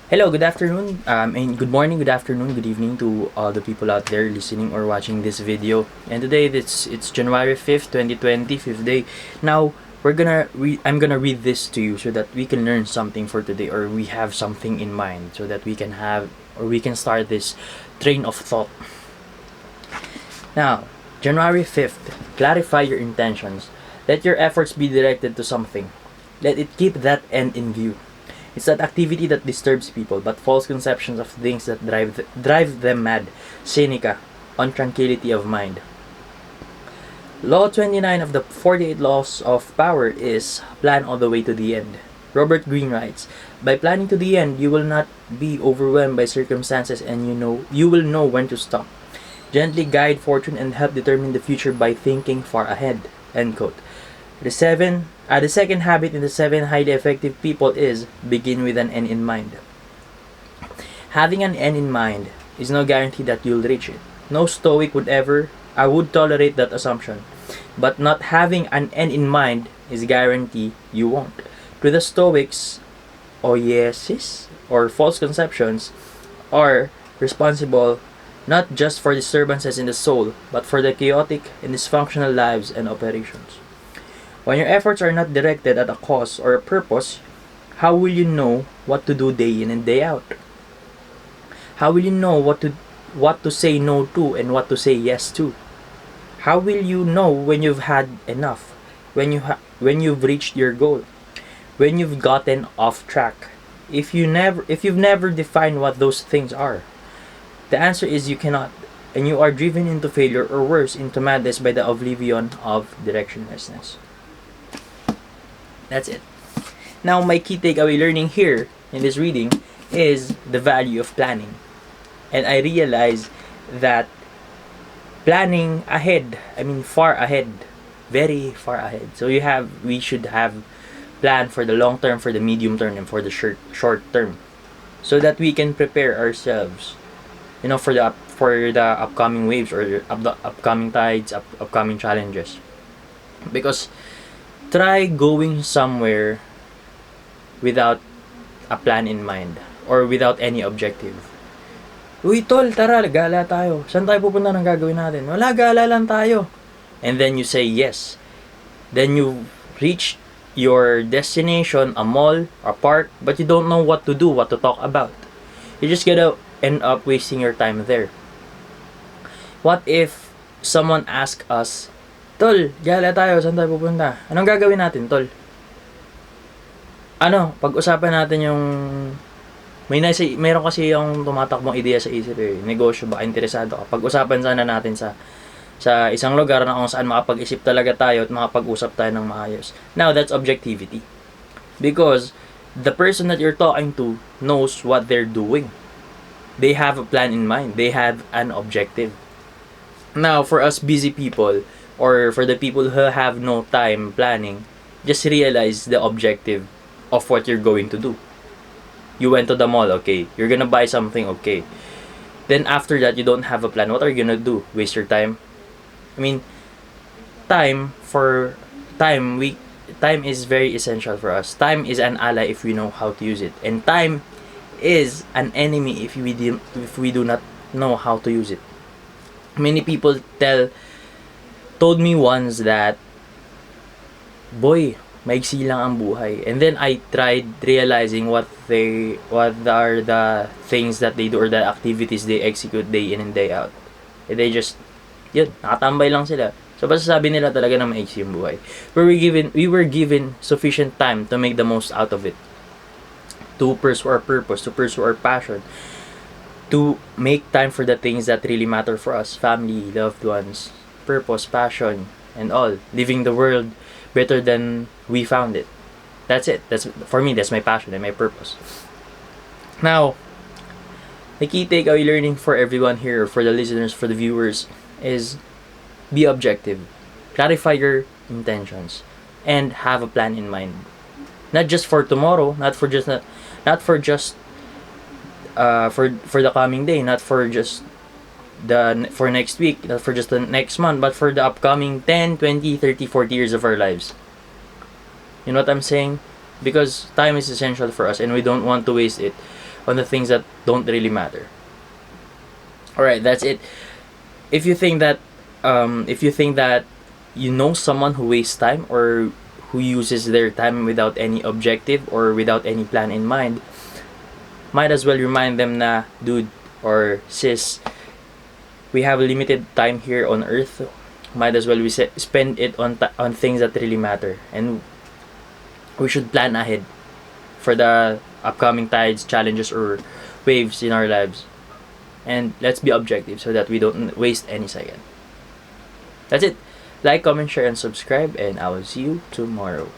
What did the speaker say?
Hello, good afternoon, and good morning, good afternoon, good evening to all the people out there listening or watching this video. And today, it's January 5th, 2020, 5th day. Now, I'm gonna read this to you so that we can learn something for today, or we have something in mind, so that we can start this train of thought. Now, January 5th, clarify your intentions. Let your efforts be directed to something. Let it keep that end in view. It's that activity that disturbs people, but false conceptions of things that drive them mad. Seneca, on tranquility of mind. Law 29 of the 48 Laws of Power is plan all the way to the end. Robert Greene writes, by planning to the end, you will not be overwhelmed by circumstances and you will know when to stop. Gently guide fortune and help determine the future by thinking far ahead. End quote. The second habit in the 7 highly effective people is begin with an end in mind. Having an end in mind is no guarantee that you'll reach it. No Stoic would tolerate that assumption. But not having an end in mind is guarantee you won't. To the Stoics, oiesis or false conceptions are responsible not just for disturbances in the soul, but for the chaotic and dysfunctional lives and operations. When your efforts are not directed at a cause or a purpose, how will you know what to do day in and day out? How will you know what to say no to and what to say yes to? How will you know when you've had enough? When you've reached your goal? When you've gotten off track? If you've never defined what those things are, the answer is you cannot, and you are driven into failure or worse, into madness by the oblivion of directionlessness. That's it. Now, my key takeaway learning here in this reading is the value of planning. And I realize that planning ahead, far ahead, very far ahead. So we should have plan for the long term, for the medium term, and for the short term, so that we can prepare ourselves, for the upcoming waves or the upcoming tides, upcoming challenges. Because try going somewhere without a plan in mind or without any objective. Uy, tol, tara, gala tayo. Saan tayo pupunta ng gagawin natin? Wala, gala lang tayo. And then you say yes. Then you reach your destination, a mall, a park, but you don't know what to do, what to talk about. You're just gonna end up wasting your time there. What if someone asks us, tol, gala tayo, saan tayo pupunta? Anong gagawin natin, tol? Pag-usapan natin yung mayroon kasi yung tumatakbong ideya sa isip eh. Negosyo ba? Interesado ka? Pag-usapan sana natin sa isang lugar na kung saan makapag-isip talaga tayo at makapag-usap tayo ng maayos. Now, that's objectivity. Because the person that you're talking to knows what they're doing. They have a plan in mind. They have an objective. Now, for us busy people, or for the people who have no time planning, just realize the objective of what you're going to do. You went to the mall, okay. You're gonna buy something, okay. Then after that, you don't have a plan. What are you gonna do? Waste your time? Time is very essential for us. Time is an ally if we know how to use it. And time is an enemy if we do not know how to use it. Many people told me once that, boy, maiksi lang ang buhay. And then I tried realizing what are the things that they do or the activities they execute day in and day out. And they just, nakatambay lang sila. So basta sabi nila talaga na maiksi yung buhay. We were given sufficient time to make the most out of it. To pursue our purpose, to pursue our passion, to make time for the things that really matter for us, family, loved ones, purpose, passion, and all. Living the world better than we found it. That's it. For me, that's my passion and my purpose. Now, the key takeaway learning for everyone here, for the listeners, for the viewers, is be objective. Clarify your intentions and have a plan in mind. Not just for tomorrow, not for the coming day, not for just for next week, not for just the next month, but for the upcoming 10, 20, 30, 40 years of our lives. You know what I'm saying? Because time is essential for us and we don't want to waste it on the things that don't really matter. Alright, that's it. If you think that you know someone who wastes time, or who uses their time without any objective or without any plan in mind, might as well remind them na, dude or sis, we have limited time here on earth. Might as well we spend it on things that really matter, and we should plan ahead for the upcoming tides, challenges, or waves in our lives. And let's be objective so that we don't waste any second. That's it. Like, comment, share, and subscribe, and I will see you tomorrow.